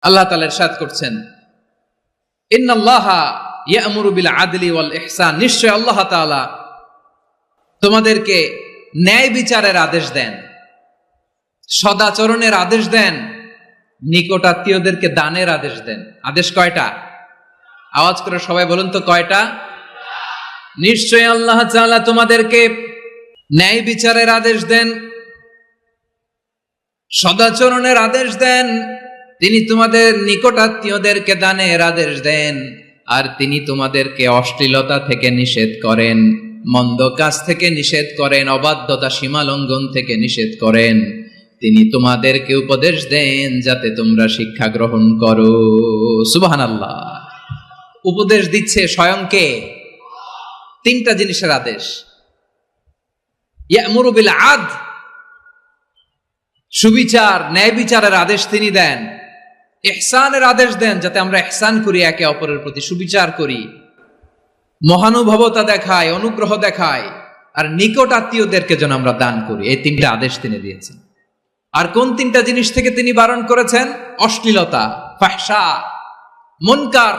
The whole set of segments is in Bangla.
আল্লাহ তাআলা ইরশাদ করছেন, ইন্নাল্লাহা ইয়া'মুরু বিল আদলি ওয়াল ইহসান, নিশ্চয় আল্লাহ তাআলা তোমাদেরকে ন্যায় বিচারের আদেশ দেন, সদাচরণের আদেশ দেন, নিকট আত্মীয়দেরকে দানের আদেশ দেন। আদেশ কয়টা? আওয়াজ করে সবাই বলুন তো কয়টা? নিশ্চয় আল্লাহ তাআলা তোমাদেরকে ন্যায় বিচারের আদেশ দেন, সদাচরণের আদেশ দেন, তিনি তোমাদের নিকট আত্মীয়দেরকে দানের আদেশ দেন, আর তিনি তোমাদেরকে অশ্লীলতা থেকে নিষেধ করেন, মন্দ কাজ থেকে নিষেধ করেন, অবাধ্যতা সীমা লঙ্ঘন থেকে নিষেধ করেন। তিনি তোমাদেরকে উপদেশ দেন যাতে তোমরা শিক্ষা গ্রহণ করো। সুবহানাল্লাহ। উপদেশ দিচ্ছে স্বয়ং কে? তিনটা জিনিসের আদেশ। ইয়া'মুরু বিল আদল, সুবিচার ন্যায় বিচারের আদেশ তিনি দেন। ইহসানের আদেশ দেন, যাতে আমরা ইহসান করি, একে অপরের প্রতি সুবিচার করি, মহানুভবতা দেখায়, অনুগ্রহ দেখায়, আর নিকট আত্মীয়দেরকে যেন আমরা দান করি। এই তিনটা আদেশ তিনি দিয়েছেন। আর কোন তিনটা জিনিস থেকে তিনি বারণ করেছেন? অশ্লীলতা, ফাহশা, মুনকার,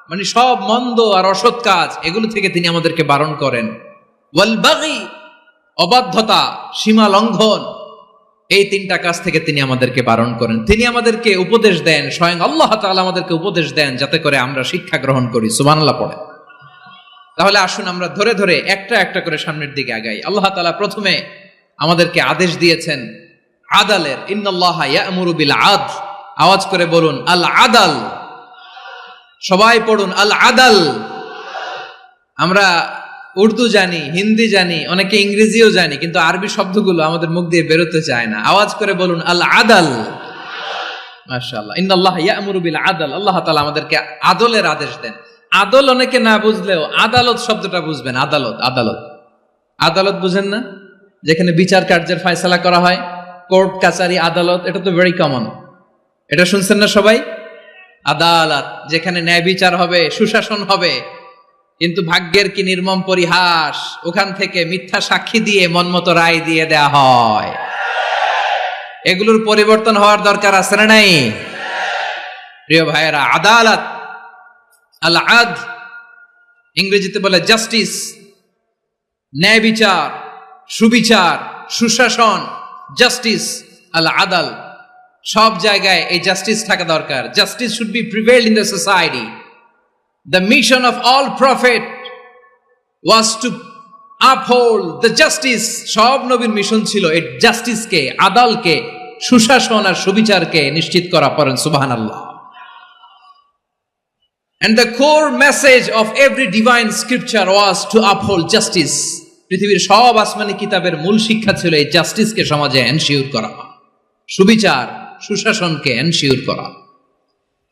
মানে সব মন্দ আর অসৎ কাজ, এগুলো থেকে তিনি আমাদেরকে বারণ করেন। ওয়াল বাগি, অবাধ্যতা, সীমা লঙ্ঘন, এই তিনটা কাজ থেকে তিনি আমাদেরকে বারণ করেন। তিনি আমাদেরকে উপদেশ দেন, স্বয়ং আল্লাহ তাআলা আমাদেরকে উপদেশ দেন যাতে করে আমরা শিক্ষা গ্রহণ করি। সুবহানাল্লাহ পড়ে। তাহলে আসুন আমরা ধরে ধরে একটা একটা করে সামনের দিকে আগাই। আল্লাহ তাআলা প্রথমে আমাদেরকে আদেশ দিয়েছেন আদালের। ইন্নাল্লাহা ইয়া'মুরু বিল আদল। আওয়াজ করে বলুন আল আদাল। সবাই পড়ুন আল আদাল। আমরা উর্দু জানি, হিন্দি জানি, অনেকে ইংরেজিও জানি, কিন্তু আরবি শব্দগুলো আমাদের মুখ দিয়ে বেরোতে চায় না। আওয়াজ করে বলুন আল আদাল। মাশাআল্লাহ। ইন্নাল্লাহা ইয়া'মুরু বিল আদল। আল্লাহ তাআলা আমাদেরকে আদলের আদেশ দেন। আদল অনেকে না বুঝলেও আদালত শব্দটা বুঝবেন। আদালত, আদালত, আদালত বুঝেন না? যেখানে বিচার কার্যের ফয়সালা করা হয়, কোর্ট কাচারি, আদালত, এটা তো ভেরি কমন। এটা শুনছেন না সবাই? আদালত, যেখানে ন্যায় বিচার হবে, সুশাসন হবে। কিন্তু ভাগ্যের কি নির্মম পরিহাস, ওখান থেকে মিথ্যা সাক্ষী দিয়ে মনমতো রায় দিয়ে দেয়া হয়। এগুলোর পরিবর্তন হওয়ার দরকার আছে না নাই? প্রিয় ভাইয়েরা, আদালত, আল আদল, ইংরেজিতে বলে জাস্টিস, ন্যায় বিচার, সুবিচার, সুশাসন, জাস্টিস, আল আদল, সব জায়গায় এই জাস্টিস থাকা দরকার। Justice should be prevailed in the society. The mission of all prophet was to uphold the justice. সব নবীর মিশন ছিল এই জাস্টিসকে, আদালকে, সুশাসন আর সুবিচারকে নিশ্চিত করা। পড়েন সুবহানাল্লাহ। And the core message of every divine scripture was to uphold justice. পৃথিবীর সব আসমানি কিতাবের মূল শিক্ষা ছিল এই জাস্টিসকে সমাজে এনশিওর করা, সুবিচার, সুশাসনকে এনশিওর করা।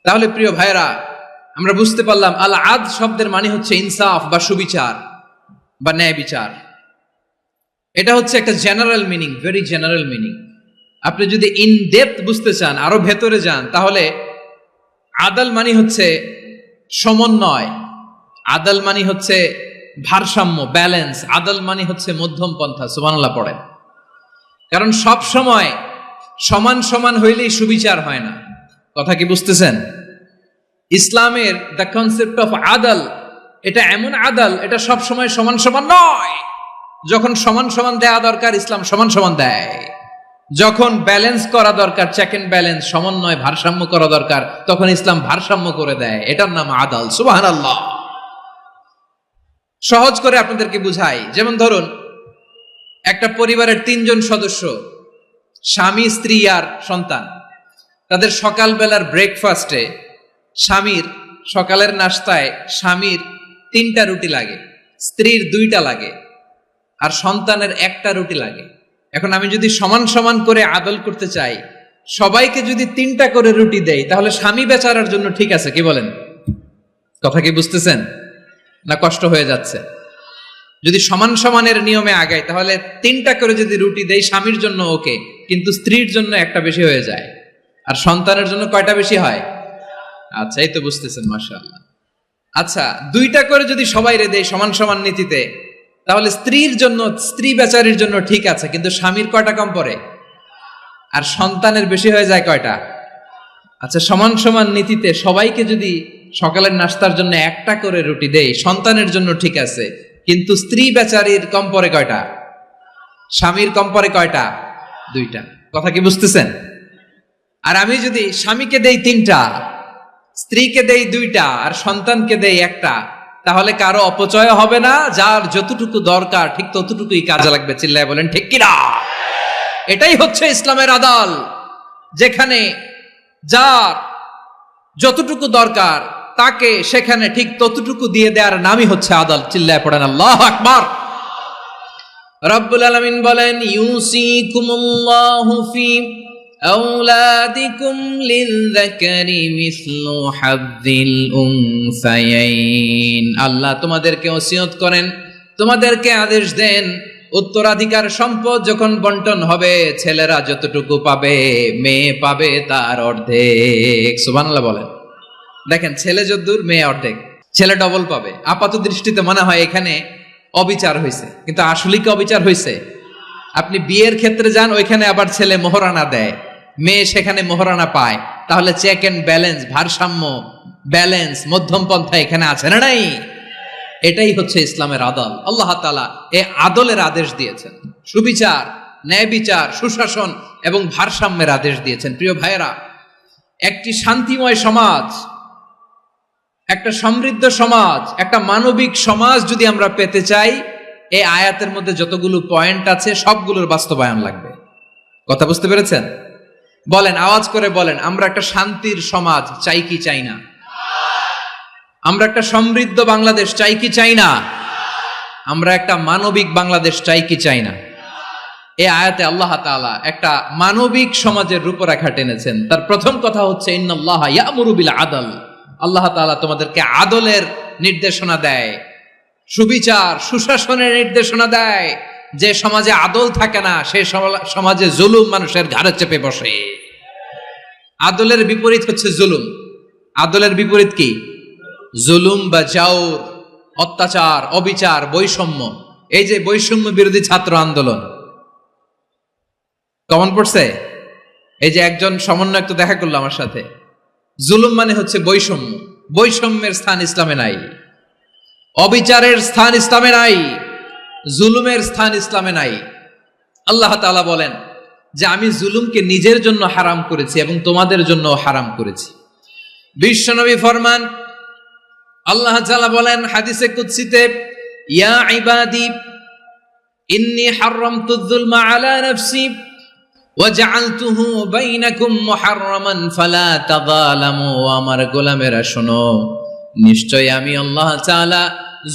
তাহলে প্রিয় ভাইরা, আমরা বুঝতে পারলাম আল আদ শব্দের মানে হচ্ছে ইনসাফ বা সুবিচার বা ন্যায় বিচার। এটা হচ্ছে একটা general meaning, very general meaning. আপনি যদি ইন ডেপথ বুঝতে চান, আরো ভেতরে যান, তাহলে আদাল মানে হচ্ছে সমন্বয়, আদাল মানে হচ্ছে ভারসাম্য, ব্যালেন্স, আদাল মানে হচ্ছে মধ্যম পন্থা। সুবহানাল্লাহ পড়েন। কারণ সব সময় সমান সমান হইলেই সুবিচার হয় না। কথা কি বুঝতেছেন? ইসলামের দ্য কনসেপ্ট অফ আদাল, এটা এমন আদাল, এটা সব সময় সমান সমান নয়। যখন সমান সমান দেয়া দরকার, ইসলাম সমান সমান দেয়। যখন ব্যালেন্স করা দরকার, চেক এন্ড ব্যালেন্স, সমন্বয়, ভারসাম্য করা দরকার, তখন ইসলাম ভারসাম্য করে দেয়। এটার নাম আদাল। সুবহানাল্লাহ। সহজ করে আপনাদেরকে বুঝাই। যেমন ধরুন, একটা পরিবারের 3 জন সদস্য, স্বামী, স্ত্রী আর সন্তান। তাদের সকালবেলার ব্রেকফাস্টে, স্বামীর সকালের নাস্তায় স্বামীর 3টা রুটি লাগে, স্ত্রীর 2টা লাগে, আর সন্তানের 1টা রুটি লাগে। এখন আমি যদি সমান সমান করে আদল করতে চাই, সবাইকে যদি 3টা করে রুটি দেই, তাহলে স্বামী বেচারার জন্য ঠিক আছে? কি বলেন? কথা কি বুঝতেছেন না কষ্ট হয়ে যাচ্ছে? যদি সমান সমানের নিয়মে আগাই, তাহলে 3টা করে যদি রুটি দেই, স্বামীর জন্য ওকে, কিন্তু স্ত্রীর জন্য 1টা বেশি হয়ে যায়। আর সন্তানের জন্য কয়টা বেশি হয়? আচ্ছা, এই তো বুঝতেছেন, মাশাআল্লাহ। আচ্ছা, 2টা করে যদি সবাই দেয় সমান সমান নীতিতে, তাহলে স্ত্রীর জন্য, স্ত্রী বেচারির জন্য ঠিক আছে, কিন্তু স্বামীর কয়টা কম পড়ে? আর সন্তানের বেশি হয়ে যায় কয়টা? আচ্ছা, সমান সমান নীতিতে সবাইকে যদি সকালের নাস্তার জন্য একটা করে রুটি দেই, সন্তানের জন্য ঠিক আছে, কিন্তু স্ত্রী বেচারির কম পরে কয়টা, স্বামীর কম পরে কয়টা? দুইটা। কথা কি বুঝতেছেন? আর আমি যদি স্বামীকে দেই তিনটা, স্ত্রীকে দেই দুইটা, আর সন্তানকে দেই একটা, তাহলে কারো অপচয় হবে না, যার যতটুকু দরকার ঠিক ততটুকুই কাজে লাগবে। চিল্লায় বলেন ঠিক কিনা? এটাই হচ্ছে ইসলামের আদল, যেখানে যার যতটুকু দরকার তাকে সেখানে ঠিক ততটুকু দিয়ে দেওয়ার নামই হচ্ছে আদল। চিল্লায় পড়েন আল্লাহু আকবার। রব্বুল আলামিন বলেন, ইউসিকুমুল্লাহু ফি আওলাদিকুম লিযযাকারি মিসলু হাযযিল উনসায়াইন। আল্লাহ তোমাদেরকে ওসিয়ত করেন, তোমাদেরকে আদেশ দেন, উত্তরাধিকার সম্পদ যখন বন্টন হবে, ছেলেরা যতটুকু পাবে মেয়ে পাবে তার অর্ধেক। সুবহানাল্লাহ বলেন। দেখেন, ছেলে যদ্দূর মেয়ে অর্ধেক, ছেলে ডবল পাবে। আপাত দৃষ্টিতে মনে হয় এখানে অবিচার হয়েছে, কিন্তু আসলে কি অবিচার হয়েছে? আপনি বিয়ের ক্ষেত্রে যান, ওইখানে আবার ছেলে মোহরানা দেয়, মেয়ে সেখানে মোহরানা পায়, তাহলে চেক এন্ড ব্যালেন্স, ভারসাম্য, ব্যালেন্স, মধ্যম পন্থা এখানে আছে না নাই? এটাই হচ্ছে ইসলামের আদল। আল্লাহ তাআলা এই আদলের আদেশ দিয়েছেন, সুবিচার, ন্যায় বিচার, সুশাসন এবং ভারসাম্যের আদেশ দিয়েছেন। প্রিয় ভাইয়েরা, একটি শান্তিময় সমাজ, একটা সমৃদ্ধ সমাজ, একটা মানবিক সমাজ যদি আমরা পেতে চাই, এই আয়াতের মধ্যে যতগুলো পয়েন্ট আছে সবগুলোর বাস্তবায়ন লাগবে। কথা বুঝতে পেরেছেন? বলেন, আওয়াজ করে বলেন, আমরা একটা শান্তির সমাজ চাই কি চাই না? আমরা একটা সমৃদ্ধ বাংলাদেশ চাই কি চাই না? আমরা একটা মানবিক বাংলাদেশ চাই কি চাই না? এই আয়াতে আল্লাহ তাআলা একটা মানবিক সমাজের রূপরেখা টেনেছেন। তার প্রথম কথা হচ্ছে, ইন্নাল্লাহা ইয়ামুরু বিল আদল। আল্লাহ তাআলা তোমাদেরকে আদলের নির্দেশনা দেয়, সুবিচার, সুশাসনের নির্দেশনা দেয়। যে সমাজে আদল থাকে না, সেই সমাজে জুলুম মানুষের ঘাড়ে চেপে বসে। আদলের বিপরীত হচ্ছে জুলুম। আদলের বিপরীত কি? জুলুম বা জাওর, অত্যাচার, অবিচার, বৈষম্য। এই যে বৈষম্য বিরোধী ছাত্র আন্দোলন কমন পড়ছে, এই যে একজন সমন্বয়ক তো দেখা করলো আমার সাথে। জুলুম মানে হচ্ছে বৈষম্য। বৈষম্যের স্থান ইসলামে নাই, অবিচারের স্থান ইসলামে নাই, জুলুমের স্থান ইসলামে নাই। আল্লাহ তাআলা বলেন যে আমি জুলুমকে নিজের জন্য হারাম করেছি এবং তোমাদের জন্য হারাম করেছি। বিশ্বনবী ফরমান, আল্লাহ তাআলা বলেন হাদিসে কুদসিতে, ইয়া ইবাদি ইন্নী হারামতুয যুলমা আলা নাফসি ওয়া জাআলতুহু বাইনাকুম মুহাররামান ফালা তাযালামু। আমার গোলামেরা শোনো, নিশ্চয় আমি আল্লাহ তাআলা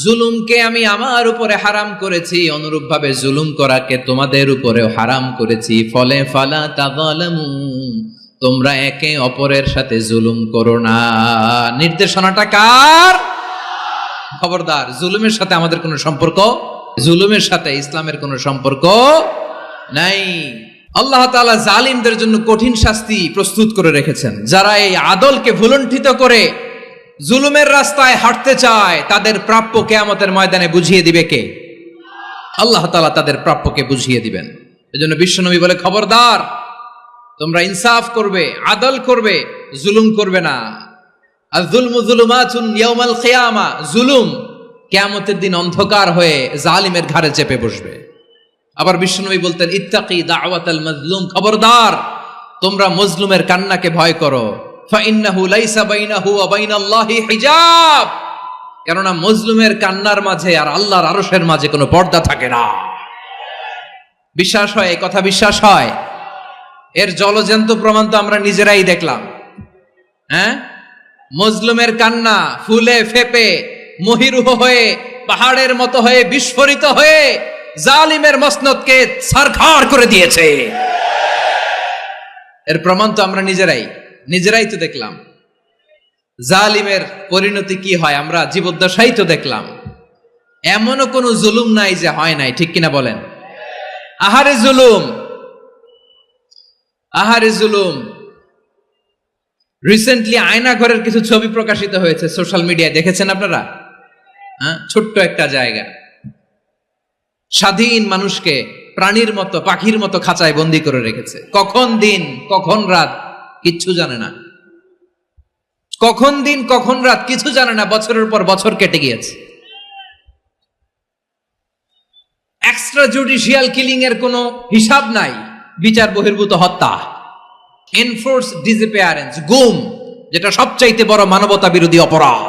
জুলুমকে আমি আমার উপরে হারাম করেছি, অনুরূপভাবে জুলুম করাকে তোমাদের উপরেও হারাম করেছি। ফলে ফালা তাযালামু, তোমরা একে অপরের সাথে জুলুম করো না। নির্দেশনাটা কার? খবরদার, জুলুমের সাথে আমাদের কোনো সম্পর্ক, জুলুমের সাথে ইসলামের কোনো সম্পর্ক নাই। আল্লাহ তাআলা জালিমদের জন্য কঠিন শাস্তি প্রস্তুত করে রেখেছেন। যারা এই আদলকে ভুলুণ্ঠিত করে জুলুমের রাস্তায় হাঁটতে চায়, তাদের প্রাপ্য কিয়ামতের ময়দানে বুঝিয়ে দিবে কে? আল্লাহ তাআলা তাদের প্রাপ্যকে বুঝিয়ে দিবেন। এজন্য বিশ্বনবী বলে, খবরদার, তোমরা ইনসাফ করবে, আদল করবে, জুলুম করবে না। আয-যুলমু যুলুমাতুন ইয়াউমাল কিয়ামা, জুলুম কিয়ামতের দিন অন্ধকার হয়ে জালিমের ঘাড়ে চেপে বসবে। আবার বিশ্বনবী বলতেন, ইত্তাকি দাওয়াতাল মাজলুম, খবরদার, তোমরা মজলুমের কান্নাকে ভয় করো। ফাইন্নাহু লাইসা বাইনাহু ওয়া বাইনাল্লাহি হিজাব, কেননা মজলুমের কান্নার মাঝে আর আল্লাহর আরশের মাঝে কোনো পর্দা থাকে না। বিশ্বাস হয়? এই কথা বিশ্বাস হয়? এর জলজ্যান্ত প্রমাণ তো আমরা নিজেরাই দেখলাম। হ্যাঁ, মজলুমের কান্না ফুলে ফেপে মহিরুহ হয়ে, পাহাড়ের মতো হয়ে, বিস্ফোরিত হয়ে জালিমের মসনদকে ছারখার করে দিয়েছে। এর প্রমাণ তো আমরা নিজেরাই তো দেখলাম। জালিমের পরিণতি কি হয় আমরা জীবদ্দশাই তো দেখলাম। এমনও কোনো জুলুম নাই যে হয় নাই, ঠিক কিনা বলেন? আহারে জুলুম, আহারে জুলুম। রিসেন্টলি আয়না ঘরের কিছু ছবি প্রকাশিত হয়েছে সোশ্যাল মিডিয়ায়, দেখেছেন আপনারা? হ্যাঁ, ছোট্ট একটা জায়গা, স্বাধীন মানুষকে প্রাণীর মতো, পাখির মতো খাঁচায় বন্দী করে রেখেছে। কখন দিন কখন রাত কিচ্ছু জানে না। কখন দিন কখন রাত কিছু জানে না, বছরের পর বছর কেটে গিয়েছে। এক্সট্রা জুডিশিয়াল কিলিং এর কোনো হিসাব নাই, বিচার বহির্ভূত হত্যা, এনফোর্স ডিসঅ্যাপিয়ারেন্স, গুম, যেটা সবচাইতে বড় মানবতা বিরোধী অপরাধ।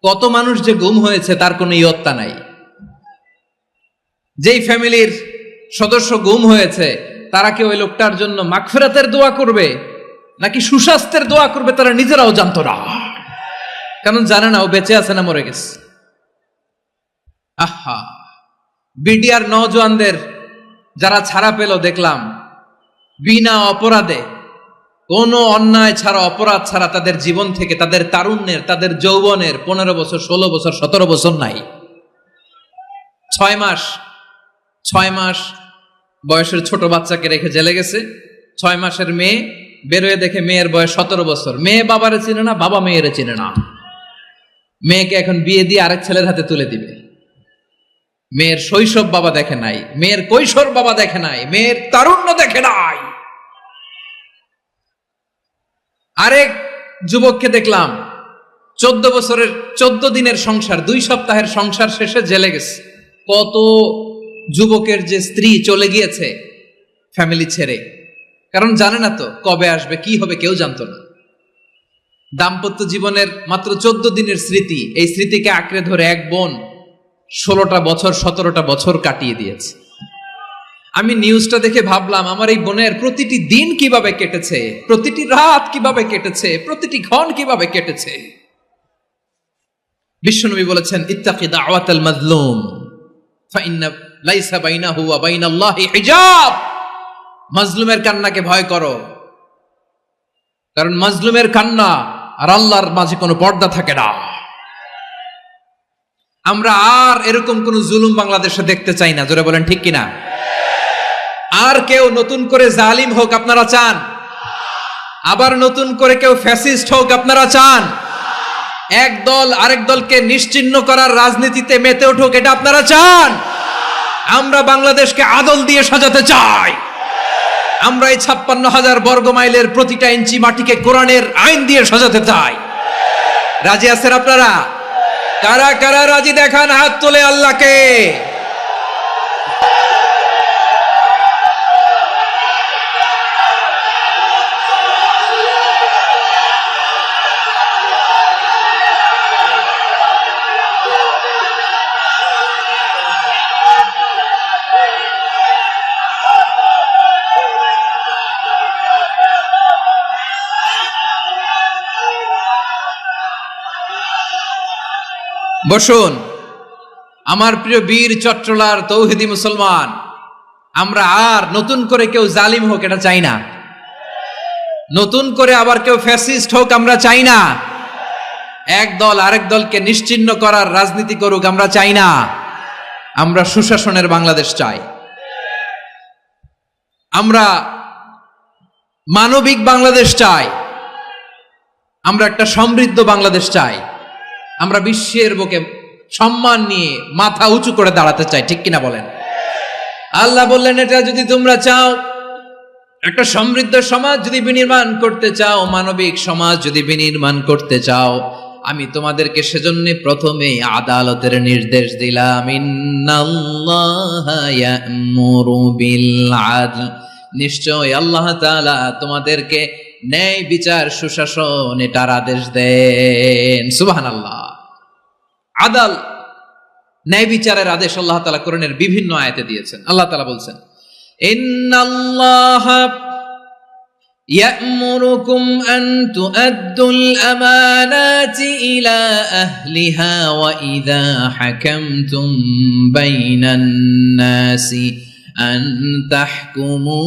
কত মানুষ যে গুম হয়েছে তার কোনো ইয়ত্তা নাই। যেই ফ্যামিলির সদস্য গুম হয়েছে তারা কি ওই লোকটার জন্য মাগফিরাতের দোয়া করবে নাকি সুস্বাস্থ্যের দোয়া করবে তারা নিজেরাও জানতো না, কারণ জানে না ও বেঁচে আছে না মরে গেছে। আহা, বিডিআর নওজোয়ানদের যারা ছাড়া পেল দেখলাম, বিনা অপরাধে, কোনো অন্যায় ছাড়া, অপরাধ ছাড়া তাদের জীবন থেকে, তাদের তারুণ্যের, তাদের যৌবনের 15 বছর, 16 বছর, 17 বছর নাই, 6 মাস বয়সের ছোট বাচ্চাকে রেখে জেলে গেছে। 6 মাসের মেয়ে বেরোয় দেখে মেয়ের বয়স 17 বছর। মেয়ে বাবারে চিনে না, বাবা মেয়েরে চিনে না। মেয়েকে এখন বিয়ে দিয়ে আরেক ছেলের হাতে তুলে দিবে। মেয়ের শৈশব বাবা দেখে নাই, মেয়ের কৈশোর বাবা দেখে নাই, মেয়ের তারুণ্য দেখে নাই। আরেক যুবককে দেখলাম 14 বছরের 14 দিনের সংসার, 2 সপ্তাহের সংসার শেষে জেলে গেছে। কত যুবকের যে স্ত্রী চলে গিয়েছে ফ্যামিলি ছেড়ে, কারণ জানে না তো কবে আসবে, কি হবে, কেউ জানতো না। দাম্পত্য জীবনের মাত্র 14 দিনের স্মৃতি, এই স্মৃতিকে আঁকড়ে ধরে এক বোন 16টা বছর, 17টা বছর কাটিয়ে দিয়েছে। আমি নিউজটা দেখে ভাবলাম, আমার এই বোনের প্রতিটি দিন কিভাবে কেটেছে, প্রতিটি রাত কিভাবে কেটেছে, প্রতিটি ক্ষণ কিভাবে কেটেছে। বিশ্বনবী বলেছেন, ইত্তাকি দাওয়াতাল মাজলুম ফাইন্না লাইসা বাইনাহু ওয়া বাইনাল্লাহি হিজাব। মাজলুমের কান্নাকে ভয় করো, কারণ মাজলুমের কান্না আর আল্লাহর মাঝে কোনো পর্দা থাকে না। আমরা আর এরকম কোন জুলুম বাংলাদেশে দেখতে চাই না, জোরে বলেন ঠিক কিনা? আর কেউ নতুন করে জালিম হোক আপনারা চান? আবার নতুন করে কেউ ফ্যাসিস্ট হোক আপনারা চান? এক দল আরেক দলকে নিশ্চিহ্ন করার রাজনীতিতে মেতে উঠুক, এটা আপনারা চান? আমরা বাংলাদেশকে আদল দিয়ে সাজাতে চাই। আমরা এই 56,000 বর্গ মাইলের প্রতিটা ইঞ্চি মাটিকে কোরআনের আইন দিয়ে সাজাতে চাই। রাজি আছেন আপনারা? কারা কারা রাজি দেখান হাত তোলে আল্লাহকে। বসুন, আমার প্রিয় বীর চট্টলার তৌহিদি মুসলমান, আমরা আর নতুন করে কেউ জালিম হোক এটা চাই না, নতুন করে আবার কেউ ফ্যাসিস্ট হোক আমরা চাই না, এক দল আরেক দলকে নিশ্চিহ্ন করার রাজনীতি করুক আমরা চাই না। আমরা সুশাসনের বাংলাদেশ চাই, আমরা মানবিক বাংলাদেশ চাই, আমরা একটা সমৃদ্ধ বাংলাদেশ চাই, আমরা বিশ্বের বুকে সম্মান নিয়ে মাথা উঁচু করে দাঁড়াতে চাই, ঠিক কিনা বলেন? আল্লাহ বললেন, এটা যদি তোমরা চাও, একটা সমৃদ্ধ সমাজ যদি বিনির্মাণ করতে চাও, মানবিক সমাজ যদি বিনির্মাণ করতে চাও, আমি তোমাদেরকে সেজন্য প্রথমে আদালতের নির্দেশ দিলাম। ইন্নাল্লাহা ইয়া'মুরু বিল আদল, নিশ্চয় আল্লাহ তাআলা তোমাদেরকে ন্যায় বিচার, সুশাসন এটার আদেশ দেন। সুবহানাল্লাহ। আদাল, ন্যায় বিচারের আদেশ আল্লাহ তাআলা কোরআনের বিভিন্ন আয়াতে দিয়েছেন। আল্লাহ তাআলা বলছেন, ইন্নাল্লাহা ইয়া'মুরুকুম আন তুআদ্দুল আমানাতি ইলা আহলিহা ওয়া ইযা হাকামতুম বাইনান নাসি আন তাহকুমু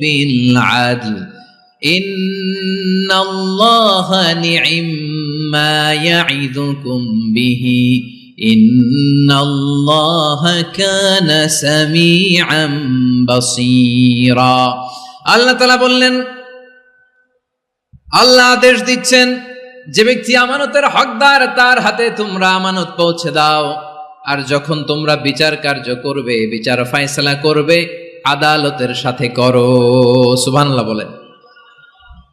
বিল আদল ইন্নাল্লাহা নি'ম্মা ইয়া'iযুকুম বিহি ইন্নাল্লাহা কানা সামিআন বাসীরা। আল্লাহ তাআলা বললেন, আল্লাহ আদেশ দিচ্ছেন, যে ব্যক্তি আমানতের হকদার তার হাতে তোমরা আমানত পৌঁছে দাও, আর যখন তোমরা বিচার কার্য করবে, বিচার ফায়সালা করবে, আদালতের সাথে করো। সুবহানাল্লাহ বলেন।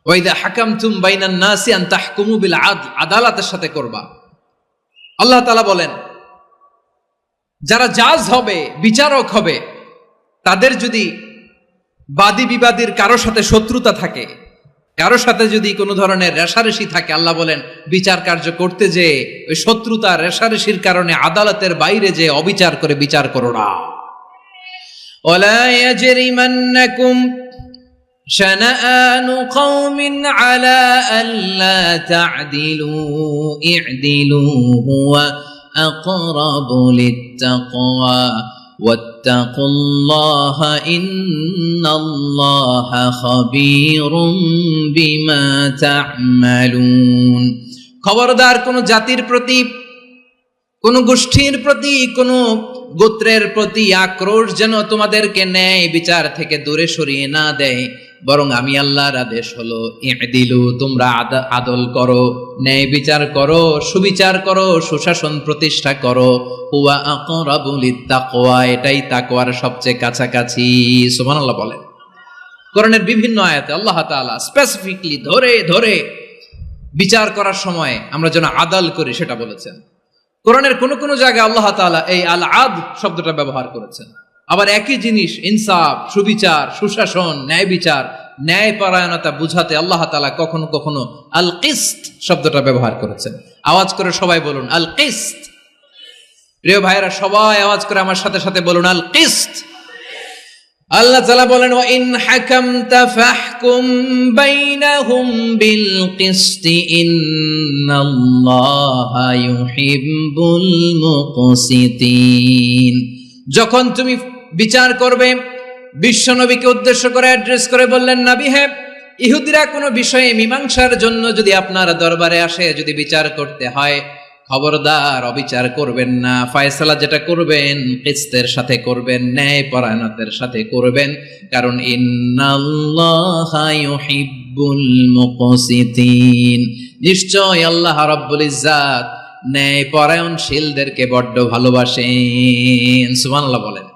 ওয়া ইযা হাকামতুম বাইনান নাসি আন তাহকুমু বিল আদল, আদালতের সাথে করবা। আল্লাহ তাআলা বলেন যারা জাজ হবে, বিচারক হবে, তাদের যদি বাদী বিবাদীর কারো সাথে শত্রুতা থাকে, কারো সাথে যদি কোনো ধরনের রেষারেষি থাকে, আল্লাহ বলেন বিচার কার্য করতে যে ওই শত্রুতা রেষারেষির কারণে আদালতের বাইরে যে অবিচার করে বিচার করো না। ওয়ালা ইয়াজরিমান্নাকুম শানাআনু কওমিন আলা আল্লা তা'দিলু ই'দিলু হুয়া আকরাবু লিত্তাকওয়া ওয়াত্তাকুল্লাহা ইন্নাল্লাহা খাবীরুম বিমা তা'মালুন। খবরদার কোন জাতির প্রতি, কোন গোষ্ঠীর প্রতি, কোন গোত্রের প্রতি আক্রোশ যেন তোমাদেরকে ন্যায় বিচার থেকে দূরে সরিয়ে না দেয়, বরং আমি আল্লাহর আদেশ হলো ই'দিলু, তোমরা আদল করো, ন্যায় বিচার করো, সুবিচার করো, সুশাসন প্রতিষ্ঠা করো। হুয়া আকরাবু লিত্তাকওয়া, এটাই তাকওয়ার সবচেয়ে কাছাকাছি। সুবহানাল্লাহ বলেন। কোরআনের বিভিন্ন আয়াতে আল্লাহ তাআলা স্পেসিফিকলি ধরে ধরে বিচার করার সময় আমরা যেন আদল করি সেটা বলেছেন। কোরআনের কোন কোন জায়গায় আল্লাহ তাআলা এই আল আদ শব্দটা ব্যবহার করেছেন। আবার একই জিনিস ইনসাফ, সুবিচার, সুশাসন, ন্যায় বিচার, ন্যায় পরায়ণতা বুঝাতে আল্লাহ তাআলা কখনো কখনো আল কিসত শব্দটা ব্যবহার করেছেন। আওয়াজ করে সবাই বলুন আল কিসত। প্রিয় ভাইরা, সবাই আওয়াজ করে আমার সাথে সাথে বলুন আল কিসত। আল্লাহ তাআলা বলেন ওয়া ইন হাকামতা ফাহকুম বাইনাহুম বিল কিসতি ইন্নাল্লাহা ইউহিব্বুল মুকসিতিন। যখন তুমি বিচার করবে, বিশ্বনবীকে উদ্দেশ্য করে অ্যাড্রেস করে বললেন, নবী হে, ইহুদিরা কোনো বিষয়ে মীমাংসার জন্য যদি আপনার দরবারে আসে, যদি বিচার করতে হয়, খবরদার অবিচার করবেন না। ফয়সালা যেটা করবেন কিসতের সাথে করবেন, ন্যায় পরায়ণতার সাথে করবেন, কারণ ইন্নাল্লাহা ইউহিব্বুল মুকসিতিন, নিশ্চয় আল্লাহ রাব্বুল ইজ্জাত ন্যায় পরায়ণশীলদেরকে বড্ড ভালোবাসেন। সুবহানাল্লাহ বলেন।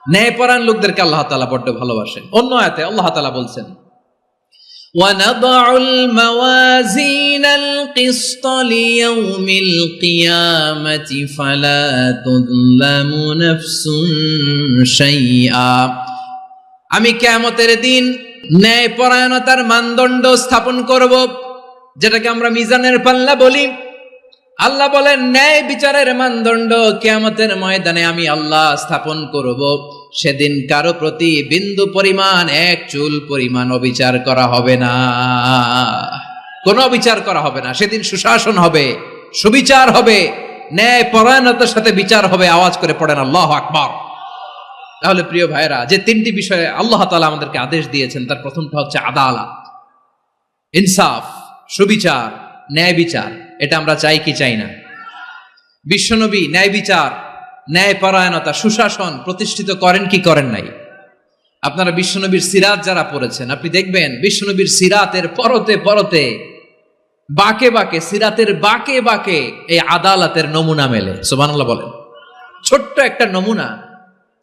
ন্যায় পরায়ণ লোকদেরকে আল্লাহ তাআলা বড্ড ভালোবাসেন। অন্য আয়াতে আল্লাহ তাআলা বলছেন وَنَضَعُ الْمَوَازِينَ الْقِسْطَ لِيَوْمِ الْقِيَامَةِ فَلَا تُظْلَمُ نَفْسٌ شَيْئًا। আমি কিয়ামতের দিন ন্যায় পরায়ণতার মানদণ্ড স্থাপন করব, যেটাকে আমরা মিজানের পাল্লা বলি। আল্লাহ বলেন ন্যায় বিচারের মানদণ্ড কিয়ামতের ময়দানে আমি আল্লাহ স্থাপন করব। সেদিন কারো প্রতি বিন্দু পরিমাণ, এক চুল পরিমাণ অবিচার করা হবে না, কোনো অবিচার করা হবে না। সেদিন সুশাসন হবে, সুবিচার হবে, ন্যায় পরায়ণতার সাথে বিচার হবে। আওয়াজ করে পড়েন আল্লাহু আকবার। তাহলে প্রিয় ভাইরা, যে তিনটি বিষয়ে আল্লাহ তাআলা আমাদেরকে আদেশ দিয়েছেন, তার প্রথমটা হচ্ছে আদালত, ইনসাফ, সুবিচার, ন্যায় বিচার। এটা আমরা চাই কি চাই না? বিশ্বনবী ন্যায় বিচার, ন্যায় পরায়ণতা, সুশাসন প্রতিষ্ঠিত করেন কি করেন নাই? আপনারা বিশ্বনবীর সিরাত যারা পড়েছেন, আপনি দেখবেন বিশ্বনবীর সিরাতের পরতে পরতে, বাঁকে বাঁকে, সিরাতের বাঁকে বাঁকে এই আদালতের নমুনা মেলে। সুবহানাল্লাহ বলেন। ছোট্ট একটা নমুনা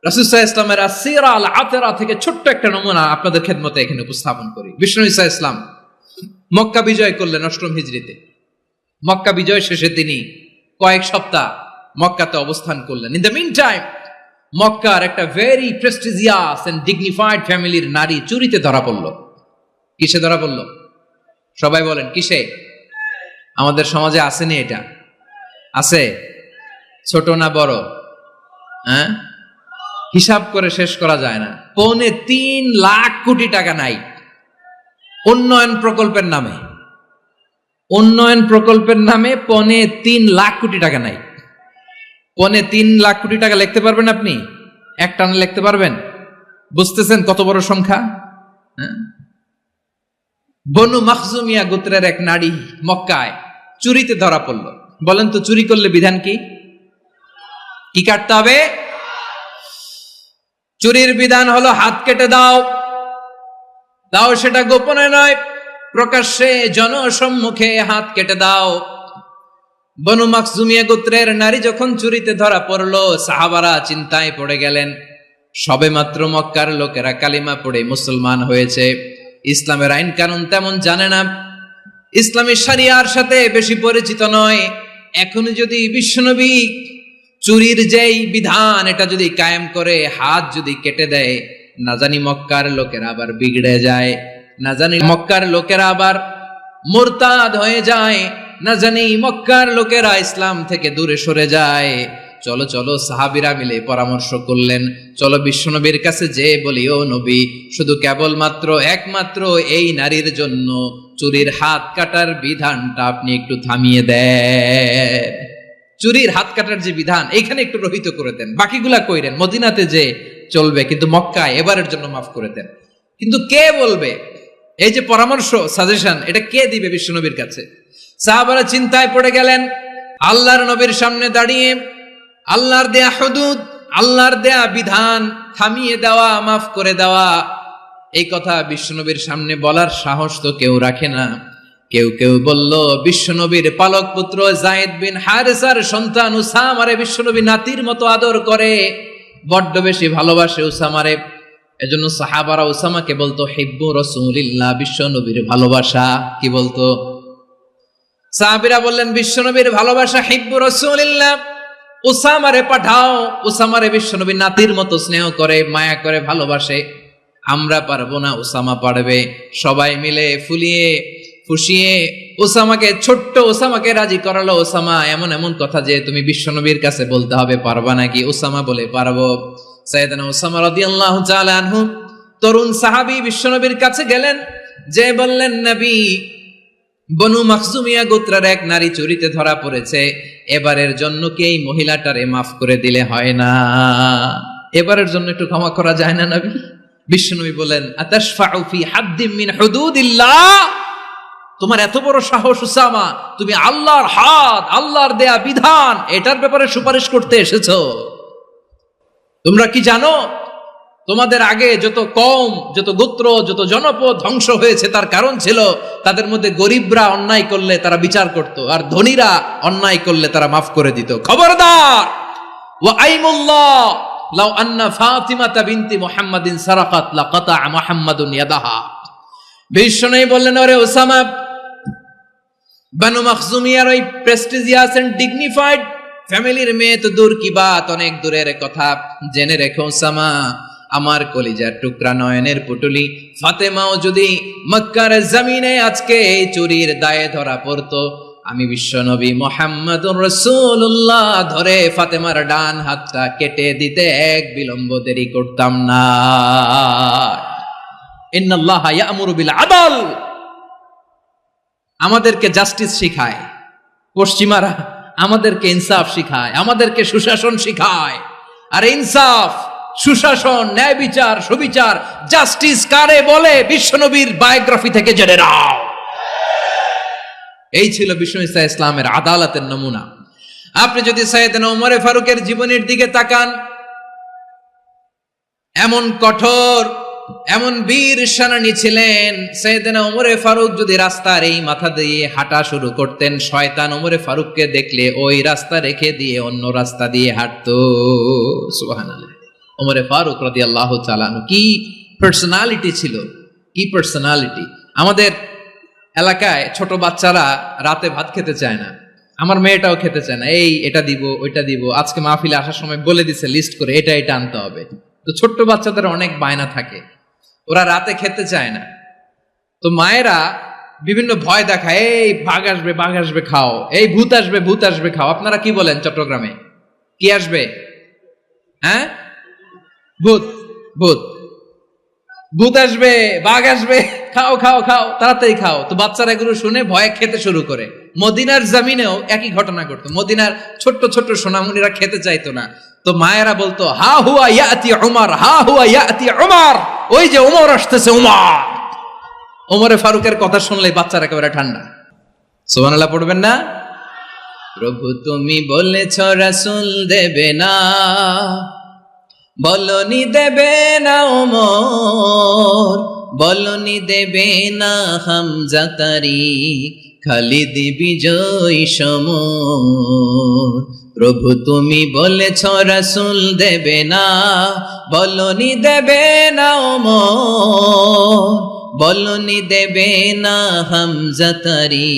রাসূল সাল্লাল্লাহু আলাইহি ওয়াসাল্লামের আসসিরা আল আতরা থেকে ছোট্ট একটা নমুনা আপনাদের খেদমতে এখানে উপস্থাপন করি। বিশ্বনবী সাল্লাল্লাহু আলাইহি ওয়াসাল্লাম মক্কা বিজয় করলেন ৮ম হিজরিতে। মক্কা বিজয় শেষে তিনি কয়েক সপ্তাহ মক্কাতে অবস্থান করলেন। ইন দ্য মিন টাইম মক্কার একটা ভেরি প্রেস্টিজিয়াস এন্ড ডিগনিফাইড ফ্যামিলির নারী চুরিতে ধরা পড়ল। কিসে ধরা পড়ল? সবাই বলেন কিসে? আমাদের সমাজে আসেনি এটা? আছে? ছোট না বড়? হ্যাঁ, হিসাব করে শেষ করা যায় না। ৩.৫ লাখ কোটি টাকা নাই উন্নয়ন প্রকল্পের নামে। উন্নয়ন প্রকল্পের নামে ৩.৫ লাখ কোটি টাকা নাই। ৩.৫ লাখ কোটি টাকা লিখতে পারবেন আপনি? এক টানে লিখতে পারবেন? বুঝতেছেন কত বড় সংখ্যা? বনু মাখজুমিয়া গোত্রের এক নারী মক্কায় চুরিতে ধরা পড়ল। বলেন তো চুরি করলে বিধান কি? কি কাটতে হবে? চুরির বিধান হলো হাত কেটে দাও। তাও সেটা গোপনে নয়, প্রকাশ্যে জনসম্মুখে হাত কেটে দাও। বনু মাখজুমিয়া গোত্রের নারী যখন চুরিতে ধরা পড়লো, সাহাবারা চিন্তায় পড়ে গেলেন। সবেমাত্র মক্কার লোকেরা কালিমা পড়ে মুসলমান হয়েছে। ইসলামের আইন কানুন তেমন জানে না, ইসলামের শরিয়ার সাথে বেশি পরিচিত নয়। এখন যদি বিশ্বনবী চুরির যেই বিধান এটা যদি কায়েম করে হাত যদি কেটে দেয়, না জানি মক্কার লোকেরা আবার বিগড়ে যায়, না জানি মক্কার লোকেরা আবার মুরতাদ হয়ে যায়, না জানি মক্কার লোকেরা ইসলাম থেকে দূরে সরে যায়। চলো চলো সাহাবীরা মিলে পরামর্শ করলেন, চলো বিশ্বনবীর কাছে যে বলি, ও নবী, শুধু কেবলমাত্র একমাত্র এই নারীর জন্য চুরির হাত কাটার বিধানটা আপনি একটু থামিয়ে দেন। চুরির হাত কাটার যে বিধান এখানে একটু রহিত করে দেন, বাকিগুলা কইরেন মদিনাতে যে চলবে, কিন্তু মক্কায় এবারের জন্য মাফ করে দেন। কিন্তু কে বলবে? এই যে পরামর্শ, সাজেশন, এটা কে দিবে বিশ্বনবীর কাছে? সাহাবারা চিন্তায় পড়ে গেলেন। আল্লাহর নবীর সামনে দাঁড়িয়ে আল্লাহর দেয়া হুদুদ, আল্লাহর দেয়া বিধান থামিয়ে দেওয়া, মাফ করে দেওয়া, এই কথা বিশ্বনবীর সামনে বলার সাহস তো কেউ রাখে না। কেউ কেউ বলল, বিশ্বনবীর পালক পুত্র যায়েদ বিন হারেসার সন্তান উসামারে বিশ্বনবী নাতির মতো আদর করে, বড্ড বেশি ভালোবাসে উসামারে। এজন্য সাহাবারা উসামাকে বলতো হিব্বু রাসূলিল্লাহ, বিশ্বনবীর ভালোবাসা। কি বলতো? সাহাবীরা বললেন, বিশ্বনবীর ভালোবাসা হিব্বু রাসূলিল্লাহ, উসামারে পাঠাও। উসামারে বিশ্বনবী নাতির মতো স্নেহ করে, মায়া করে, ভালোবাসে। আমরা পারবো না, উসামা পারবে। সবাই মিলে ফুলিয়ে ফুসিয়ে ওসামাকে, ছোট্ট ওসামাকে রাজি করালো। ওসামা এমন এমন কথা যে তুমি বিশ্বনবীর কাছে বলতে হবে, পারবা নাকি? ওসামা বলে, পারবো। সাইয়েদনা ওসামা রাদিয়াল্লাহু তাআলা আনহু তরুণ সাহাবী বিশ্বনবীর কাছে গেলেন, যে বললেন, নবী, বনু মাখজুমিয়া গোত্রের এক নারী চুরিতে ধরা পড়েছে, এবারের জন্য কি এই মহিলাটারে মাফ করে দিলে হয় না? এবারের জন্য একটু ক্ষমা করা যায় না নবী? বিশ্বনবী বলেন, আতাশফাউ ফি হাদ্দিম মিন হুদুদিল্লাহ, তোমার এত বড় সাহস উসামা, তুমি আল্লাহর হাত, আল্লাহর দেয়া বিধান, এটার ব্যাপারে সুপারিশ করতে এসেছো? তোমরা কি জানো তোমাদের আগে যত কওম, যত গোত্র, যত জনপদ ধ্বংস হয়েছে তার কারণ ছিল তাদের মধ্যে গরিবরা অন্যায় করলে তারা বিচার করত, আর ধনীরা অন্যায় করলে তারা মাফ করে দিত। খবরদার! ওয়া আইমুল্লাহ লাউ আন্না ফাতিমাতা বিনতি মুহাম্মাদিন সারাকাত লাকাতা মুহাম্মাদুন ইয়াদাহা। বিশ্বনবী বললেন, ওরে ওসামা, বানু মাখজুমিয়ার ওই প্রেস্টিজিয়াস এন্ড ডিগনিফাইড ফ্যামিলির মেয়ে তো দূর কি বাত, অনেক দূরের কথা। জেনে রেখো ওসামা, আমার কলিজার টুকরা, নয়নের পুটুলি ফাতেমাও যদি মক্কার জমিনে আজকে এই চুরির দায়ে ধরা পড়তো, আমি বিশ্বনবী মুহাম্মাদুর রাসূলুল্লাহ ধরে ফাতেমার ডান হাতটা কেটে দিতে এক বিলম্ব দেরি করতাম না। ইন্নাল্লাহা ইয়া'মুরু বিল আদল, আমাদেরকে জাস্টিস শিখায়। পশ্চিমারা আমাদেরকে ইনসাফ শিখায়, আমাদেরকে সুশাসন শিখায়। আর ইনসাফ, সুশাসন, ন্যায় বিচার, সুবিচার, জাস্টিস কারে বলে বিশ্বনবীর বায়োগ্রাফি থেকে জেনে নাও। এই ছিল বিষ্ণু ঈসা ইসলামের আদালতের নমুনা। আপনি যদি সাইয়েদনা ওমরে ফারুকের জীবনের দিকে তাকান, এমন কঠোর, এমন বীর সেনানী ছিলেন। সাইয়েদনা ওমরে ফারুক যদি রাস্তার এই মাথা দিয়ে হাঁটা শুরু করতেন, শয়তান ওমরে ফারুককে দেখলে ওই রাস্তা রেখে দিয়ে অন্য রাস্তা দিয়ে হাঁটতো। সুবহানাল্লাহ। ওমরে ফারুক রাদিয়াল্লাহু তাআলা আনহু কি পার্সোনালিটি ছিল, কি পার্সোনালিটি! আমাদের এলাকায় ছোট বাচ্চারা রাতে ভাত খেতে চায় না, আমার মেয়েটাও খেতে চায় না। এই এটা দিব, ওইটা দিব, আজকে মাহফিলে আসার সময় বলে দিছে লিস্ট করে এটা এটা আনতে হবে। তো ছোট্ট বাচ্চাদের অনেক বায়না থাকে, ওরা রাতে খেতে চায় না। তো মায়েরা বিভিন্ন ভয় দেখায়, এই বাঘ আসবে, বাঘ আসবে খাও, এই ভূত আসবে, ভূত আসবে খাও। আপনারা কি বলেন চট্টগ্রামে? কি আসবে? হ্যাঁ, ভূত, ভূত, ভূত আসবে, বাঘ আসবে, খাও খাও খাও, তাড়াতাড়ি খাও। তো বাচ্চারা এগুলো শুনে ভয়ে খেতে শুরু করে। মদিনার জমিনেও একই ঘটনা ঘটতো। মদিনার ছোট্ট ছোট্ট সোনামণিরা খেতে চাইতো না। তো মায়েরা বলতো, হা হুয়া ইয়াতি উমর, হা হুয়া ইয়াতি উমর, ওই যে উমর আসতেছে, উমর। ওমরে ফারুকের কথা শুনলে বাচ্চারা একেবারে ঠান্ডা। সুবহানাল্লাহ পড়বেন না? প্রভু তুমি বলেছ রাসূল দেবে না, বলনি দেবে না ওমর, বলনি দেবে না হামজা তারিক, খালিদ বিজয় সমর। প্রভু তুমি বলেছ রাসূল দেবে না, বলনি দেবে না ওমর, বলনি দেবে না হামজা তারি,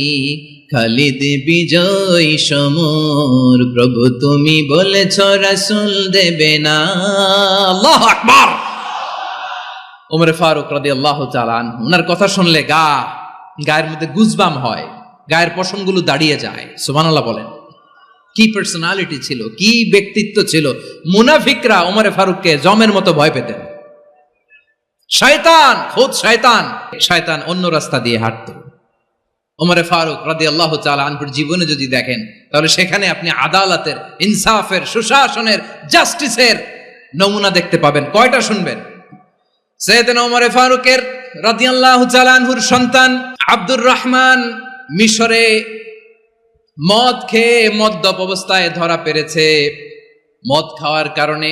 খালিদ বিজয় সমর, প্রভু তুমি বলেছ রাসূল দেবে না। আল্লাহু আকবার। ওমর ফারুক রাদিয়াল্লাহু তাআলা আনহু, ওনার কথা শুনলে গায়ের মধ্যে গুজবাম হয়, গায়ের পশমগুলো দাঁড়িয়ে যায়। সুবহানাল্লাহ বলেন। কি পার্সোনালিটি ছিল, কি ব্যক্তিত্ব ছিল। মুনাফিকরা ওমর ফারুককে জমের মতো ভয় পেতেন। শয়তান, খুদ শয়তান অন্য রাস্তা দিয়ে হাঁটতো। ওমর ফারুক রাদিয়াল্লাহু তাআলা আনহুর জীবনে যদি দেখেন, তাহলে সেখানে আপনি আদালতের, ইনসাফের, সুশাসনের, জাস্টিসের নমুনা দেখতে পাবেন। কয়টা শুনবেন? সাইয়েদনা ওমর ফারুকের রাদিয়াল্লাহু তাআলা আনহুর সন্তান আব্দুর রহমান মিশরে মদ খেয়ে মদ্যপ অবস্থায় ধরা পড়েছে। মদ খাওয়ার কারণে,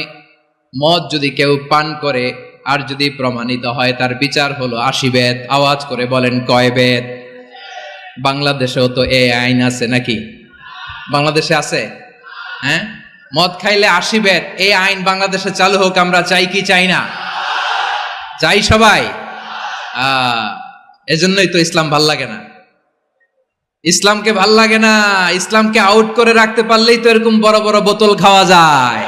মদ যদি কেউ পান করে আর যদি প্রমাণিত হয়, তার বিচার হলো 80 বেত। আওয়াজ করে বলেন কয় বেত? বাংলাদেশেও তো এই আইন আছে নাকি? বাংলাদেশে আছে? হ্যাঁ, মদ খাইলে 80 বেত, এই আইন বাংলাদেশে চালু হোক। আমরা চাই কি চাই না? চাই সবাই। এজন্যই তো ইসলাম ভাল লাগে না। ইসলামকে ভাল লাগে না। ইসলামকে আউট করে রাখতে পারলেই তো এরকম বড় বড় বোতল খাওয়া যায়।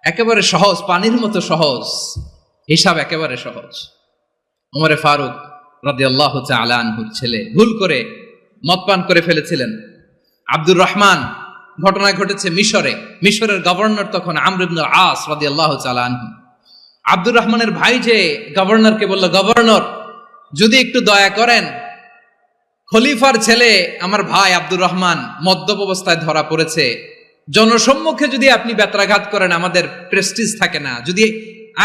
একেবারে সহজ, পানির মতো সহজ হিসাব, একেবারে সহজ। ওমর ফারুক রাদিয়াল্লাহু তাআলা আনহুর ছেলে ভুল করে মদ পান করে ফেলেছিলেন। আব্দুর রহমান, ঘটনা ঘটেছে মিশরে। মিশরের গভর্নর তখন আমর ইবনুল আস রাদিয়াল্লাহু তাআলা আনহু। আব্দুর রহমানের ভাই যে গভর্নরকে বলল, গভর্নর যদি একটু দয়া করেন, খলিফার ছেলে আমার ভাই আব্দুর রহমান মদ্যপ অবস্থায় ধরা পড়েছে, জনসম্মুখে যদি আপনি বেত্রাঘাত করেন আমাদের প্রেস্টিজ থাকে না, যদি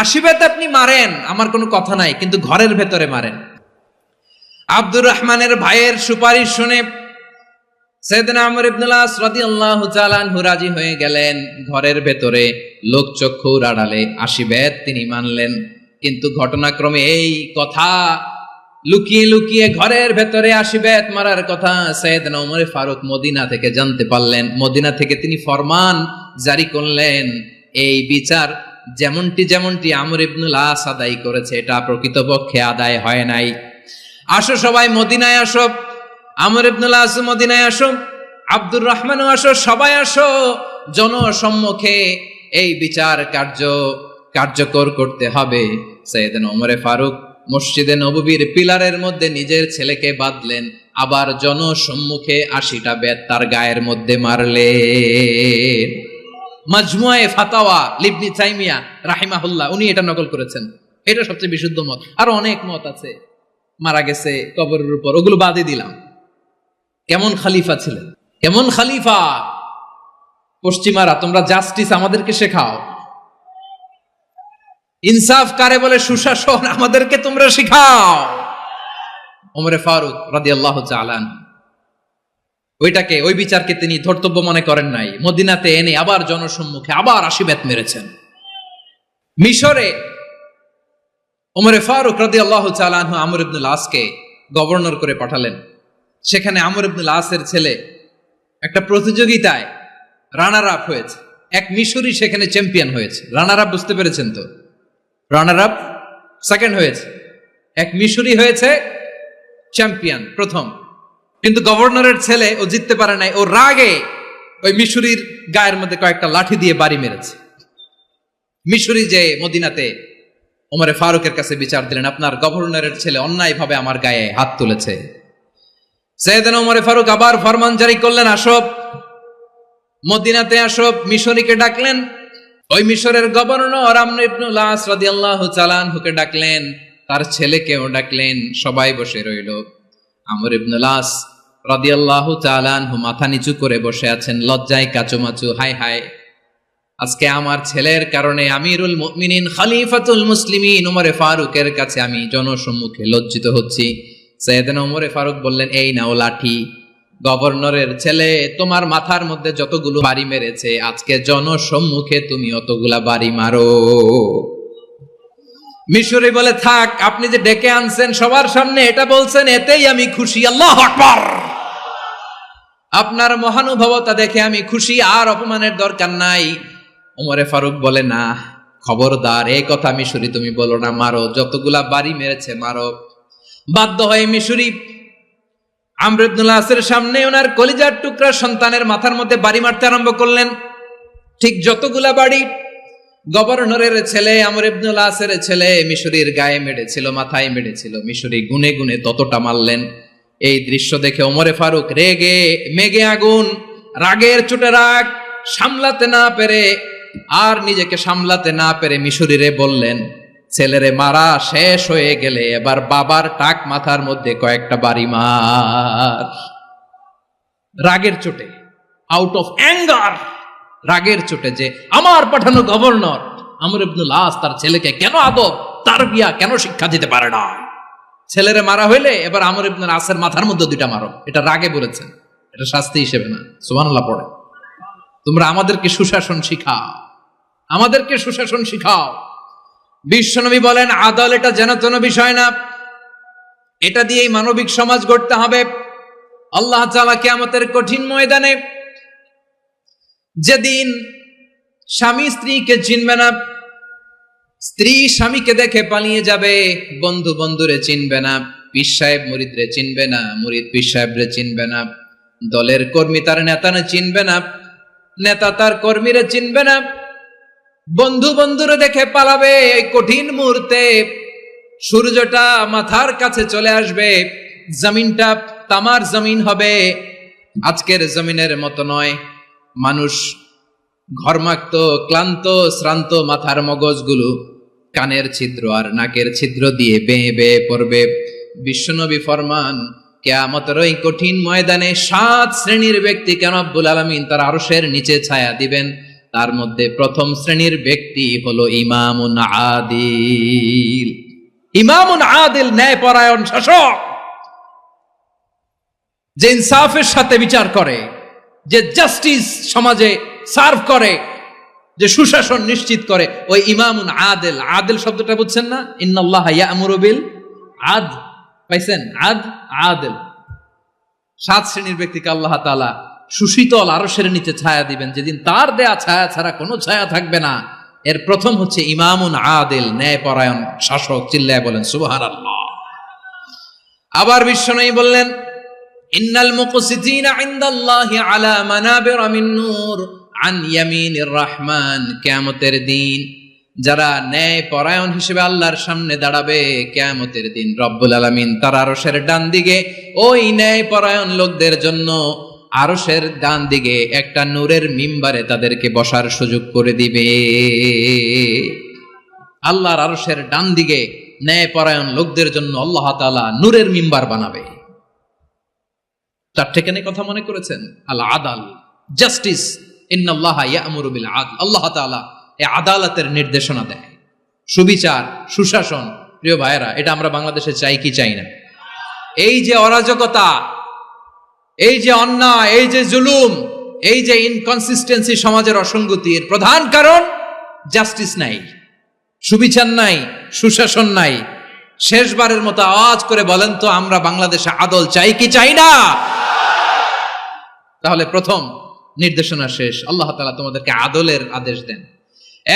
80 বেত আপনি মারেন আমার কোনো কথা নাই, কিন্তু ঘরের ভেতরে মারেন। আব্দুর রহমানের ভাইয়ের সুপারিশ শুনে সাইয়েদনা আমর ইবনুল আস রাদিয়াল্লাহু তাআলা আনহু রাজি হয়ে গেলেন। ঘরের ভেতরে লোকচক্ষুর আড়ালে 80 বেত তিনি মানলেন। কিন্তু ঘটনাক্রমে এই কথা লুকিয়ে লুকিয়ে ঘরের ভেতরে 80 বেত মারার কথা সাইয়েদনা ওমর ফারুক মদিনা থেকে জানতে পারলেন। মদিনা থেকে তিনি ফরমান জারি করলেন, এই বিচার যেমনটি আমর ইবনুল আস আদায় করেছে, এটা প্রকৃতপক্ষে আদায় হয় নাই। আসো সবাই মদিনায় আসো, আমর ইবনুল আস মদিনায় আসো, আব্দুর রহমানও আসো, সবাই আসো, জনসম্মুখে এই বিচার কার্যকর করতে হবে। সাইয়েদনা ওমর ফারুক মসজিদে নববীর পিলারের মধ্যে নিজের ছেলেকে বাঁধলেন, আবার জনসম্মুখে 80টা বেত তার গায়ের মধ্যে মারলেন। মাজমুয়ে ফাতাওয়া ইবনে তাইমিয়া রাহিমাহুল্লাহ উনি এটা নকল করেছেন। এটা সবচেয়ে বিশুদ্ধ মত। আরো অনেক মত আছে, মারা গেছে কবরের উপর, ওগুলো বাদই দিলাম। কেমন খলিফা ছিলেন, কেমন খলিফা! পশ্চিমারা তোমরা জাস্টিস আমাদেরকে শেখাও, ইনসাফ কারে বলে, সুশাসন আমাদেরকে তোমরা শিখাও। ওমর ফারুক রাদিয়াল্লাহু তাআলা ওই বিচারকে তিনি ধর্তব্য মনে করেন নাই। মদিনাতে এনে আবার জনসম্মুখে আবার 80 বেত মেরেছেন। মিশরে ওমর ফারুক রাদিয়াল্লাহু তাআলা আনহু আমর ইবনুল আসকে গভর্নর করে পাঠালেন। সেখানে আমর ইবনুল আসের ছেলে একটা প্রতিযোগিতায় রানার আপ হয়েছে। এক মিশরি সেখানে চ্যাম্পিয়ন হয়েছে। রানার আপ বুঝতে পেরেছেন তো? রানার আপ সেকেন্ড হয়েছে, এক মিশরি হয়েছে চ্যাম্পিয়ন প্রথম। কিন্তু গভর্নরের ছেলে ও জিততে পারে নাই। ও রাগে ওই মিশরির গায়ের মধ্যে কয়েকটা লাঠি দিয়ে বাড়ি মেরেছে। মিশরি যে মদিনাতে ওমর ফারুকের কাছে বিচার দিলেন, আপনার গভর্নরের ছেলে অন্যায়ভাবে আমার গায়ে হাত তুলেছে। সাইয়েদনা ওমর ফারুক আবার ফরমান জারি করলেন, আসো মদিনাতে আসো। মিশরীকে ডাকলেন। ওই মিশরের গভর্নর আমর ইবনুল আস রাদিয়াল্লাহু তাআলা আনহুকে ডাকলেন, তার ছেলেকেও ডাকলেন। সবাই বসে রইল। আমর ইবনুল আস রাদিয়াল্লাহু তাআলা আনহু মাথা নিচু করে বসে আছেন, লজ্জায় কাচুমাচু। হায় হায়, আজকে আমার ছেলের কারণে আমিরুল মুমিনিন খলিফাতুল মুসলিমিন ওমর ফারুকের কাছে আমি জনসম্মুখে লজ্জিত হচ্ছি। সাইয়েদনা ওমর ফারুক বললেন, এই নাও লাঠি, গভর্নরের ছেলে তোমার মাথার মধ্যে যতগুলো বাড়ি মেরেছে, আজকে জনসম্মুখে তুমি অতগুলা বাড়ি মারো। মিশরি বলে, থাক, আপনি যে ডেকে আনছেন সবার সামনে এটা বলছেন, এতেই আমি খুশি। আল্লাহু আকবার! আপনার মহানুভবতা দেখে আমি খুশি, আর অপমানের দরকার নাই। ওমর ফারুক বলে, না, খবরদার এই কথা মিশরি তুমি বলো না, মারো, যতগুলা বাড়ি মেরেছে মারো। বাধ্য হয়ে মিশরি আমর ইবনুল আসের সামনে ওনার কলিজার টুকরা সন্তানের মাথার মধ্যে বাড়ি মারতে আরম্ভ করলেন। ঠিক যতগুলা বাড়ি গভর্নরের ছেলে আমর ইবনুল আসের ছেলে মিশরির গায়ে মেরেছিল, মাথায় মেরেছিল, মিশরি গুনে গুনে ততটা মারলেন। এই দৃশ্য দেখে ওমরে ফারুক রেগে মেগে আগুন, রাগের চোটে রাগ সামলাতে না পেরে আর নিজেকে সামলাতে না পেরে মিশরিরে বললেন, ছেলেরে মারা শেষ হয়ে গেলে এবার বাবার টাক মাথার মধ্যে কয়েকটা বাড়ি মার। রাগের চোটে, আউট অফ অ্যাঙ্গার, রাগের চোটে যে আমার পাঠানো গভর্নর আমর ইবনুল আস তার ছেলেকে কেন আদব তারবিয়া কেন শিক্ষা দিতে পারে না, ছেলেরে মারা হইলে এবার আমর ইবনুল আসের মাথার মধ্যে দুইটা মারো। এটা রাগে বলেছেন, এটা শাস্তি হিসেবে না। সুবহানাল্লাহ পড়ে। তোমরা আমাদেরকে সুশাসন শিখাও, আমাদেরকে সুশাসন শিখাও। বিশ্বনবী বলেন আদল এটা যেন তেন বিষয় না, এটা দিয়েই মানবিক সমাজ গড়তে হবে। আল্লাহ তাআলা কিয়ামতের কঠিন ময়দানে যেদিন স্বামী স্ত্রীকে চিনবে না, স্ত্রী স্বামীকে দেখে পালিয়ে যাবে, বন্ধু বন্ধুরে চিনবে না, পীর সাহেব মুরিদরে চিনবে না, মুরিদ পীর সাহেবরে চিনবে না, দলের কর্মী তার নেতারে চিনবে না, নেতা তার কর্মীরে চিনবে না, বন্ধু বন্ধুরে দেখে পালাবে। এই কঠিন মুহূর্তে সূর্যটা মাথার কাছে চলে আসবে, জমিনটা তামার জমিন হবে, আজকের জমিনের মতো নয়। মানুষ ঘর্মাক্ত ক্লান্ত শ্রান্ত মাথার মগজগুলো কানের ছিদ্র আর নাকের ছিদ্র দিয়ে বেয়ে বেয়ে পড়বে। বিশ্বনবী ফরমান কিয়ামতের ওই কঠিন ময়দানে 7 শ্রেণীর ব্যক্তিকে রব্বুল আলামিন তার আরশের নিচে ছায়া দিবেন। তার মধ্যে প্রথম শ্রেণীর ব্যক্তি হলো ইমামুন আদিল। ইমামুন আদিল, ন্যায়পরায়ণ শাসক, যে ইনসাফের সাথে বিচার করে, যে জাস্টিস সমাজে সার্ভ করে, যে সুশাসন নিশ্চিত করে, ওই ইমামুন আদিল। আদিল শব্দটা বুঝছেন না? ইন্নাল্লাহা ইয়া'মুরু বিল আদল, পাইছেন? আদিল। 7 শ্রেণীর ব্যক্তিকে আল্লাহ তাআলা সুশীতল আরশের নিচে ছায়া দিবেন, যেদিন তার দেয়া ছায়া ছাড়া কোনো ছায়া থাকবে না। এর প্রথম হচ্ছে ইমামুন আদিল, ন্যায়পরায়ণ শাসক। চিল্লায় বলেন সুবহানাল্লাহ। আবার বিশ্বনবী বললেন ইন্নাল মুকসিতিনা ইনদাল্লাহি আলা মানাবিরা মিন নূর আন ইয়ামিনির রহমান। কিয়ামতের দিন যারা ন্যায়পরায়ণ হিসেবে আল্লাহর সামনে দাঁড়াবে, কিয়ামতের দিন রব্বুল আলামিন তার আরশের ডান দিকে ওই ন্যায়পরায়ণ লোকদের জন্য আরশের ডান দিকে একটা নূরের মিম্বারে তাদেরকে বসার সুযোগ করে দিবে। আল্লাহর আরশের ডান দিকে ন্যায়পরায়ণ লোকদের জন্য আল্লাহ তাআলা নূরের মিম্বার বানাবে। 4 কেন কথা মনে করেছেন? আল আদাল, জাস্টিস। ইন্নাল্লাহা ইয়া'মুরু বিল আদল। আল্লাহ তাআলা এই আদালতের নির্দেশনা দেয়, সুবিচার, সুশাসন। প্রিয় ভাইয়েরা, এটা আমরা বাংলাদেশে চাই কি চাই না? এই যে অরাজকতা, এই যে অন্যায়, এই যে জুলুম, এই যে ইনকনসিস্টেন্সি, সমাজের অসঙ্গতি, এর প্রধান কারণ জাস্টিস নাই, সুবিচার নাই, সুশাসন নাই। শেষবারের মতো আওয়াজ করে বলেন তো, আমরা বাংলাদেশে আদল চাই কি চাই না? তাহলে প্রথম নির্দেশনা শেষ। আল্লাহ তাআলা তোমাদেরকে আদলের আদেশ দেন।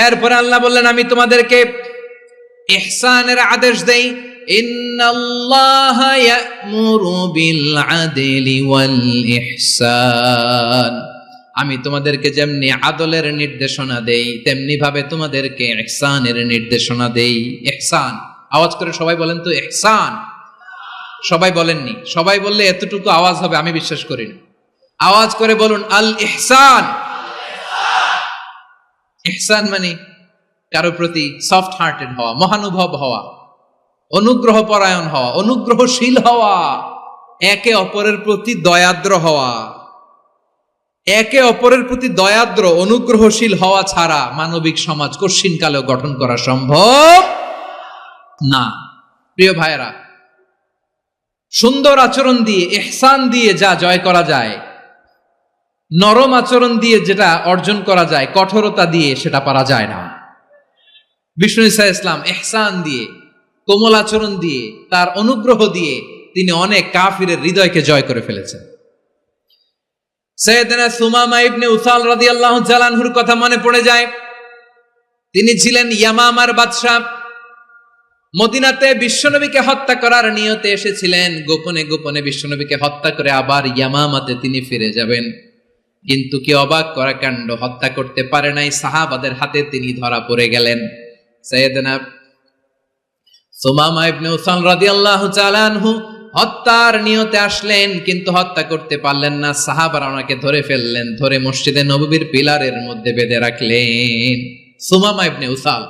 এরপরে আল্লাহ বললেন আমি তোমাদেরকে ইহসানের আদেশ দেই। ইন্নাল্লাহা ইয়া'মুরু বিল আদলি ওয়াল ইহসান। আমি তোমাদেরকে যেমনি আদলের নির্দেশনা দেই, তেমনি ভাবে তোমাদেরকে ইহসানের নির্দেশনা দেই। ইহসান, আওয়াজ করে সবাই বলেন তো ইহসান। সবাই বলেননি, সবাই বললে এতটুকু আওয়াজ হবে আমি বিশ্বাস করি না। আওয়াজ করে বলুন আল ইহসান। ইহসান মানে কারো প্রতি সফট হার্টেড হওয়া, মহানুভব হওয়া, অনুগ্রহ পরায়ণ হওয়া, অনুগ্রহশীল হওয়া, একে অপরের প্রতি দয়াদ্র হওয়া। একে অপরের প্রতি দয়াদ্র অনুগ্রহশীল হওয়া ছাড়া মানবিক সমাজ কশিনকালেও গঠন করা সম্ভব না। প্রিয় ভাইয়েরা, সুন্দর আচরণ দিয়ে, ইহসান দিয়ে যা জয় করা যায়, নরম আচরণ দিয়ে যেটা অর্জন করা যায়, কঠোরতা দিয়ে সেটা পারা যায় না। বিষ্ণু ঈসা ইসলাম ইহসান দিয়ে, কোমল আচরণ দিয়ে, তার অনুগ্রহ দিয়ে তিনি অনেক কাফিরের হৃদয়কে জয় করে ফেলেছেন। সাইয়েদনা সুমামা ইবনে উসাল রাদিয়াল্লাহু তাআলা আনহুর কথা মনে পড়ে যায়। তিনি ছিলেন ইয়ামামার বাদশা। মদিনাতে বিশ্বনবীকে হত্যা করার নিয়তে এসেছিলেন, গোপনে গোপনে বিশ্বনবীকে হত্যা করে আবার ইয়ামামাতে তিনি ফিরে যাবেন। কিন্তু কি অবাক করা কাণ্ড, হত্যা করতে পারে নাই, সাহাবাদের হাতে তিনি ধরা পড়ে গেলেন। সাইয়েদনা সুমামা ইবনে উসাল রাদিয়াল্লাহু তাআলা আনহু হত্যার নিয়তে আসলেন, কিন্তু হত্যা করতে পারলেন না। সাহাবারা ওনাকে ধরে ফেললেন, ধরে মসজিদে নববীর পিলারের মধ্যে বেঁধে রাখলেন। সুমামা ইবনে উসাল,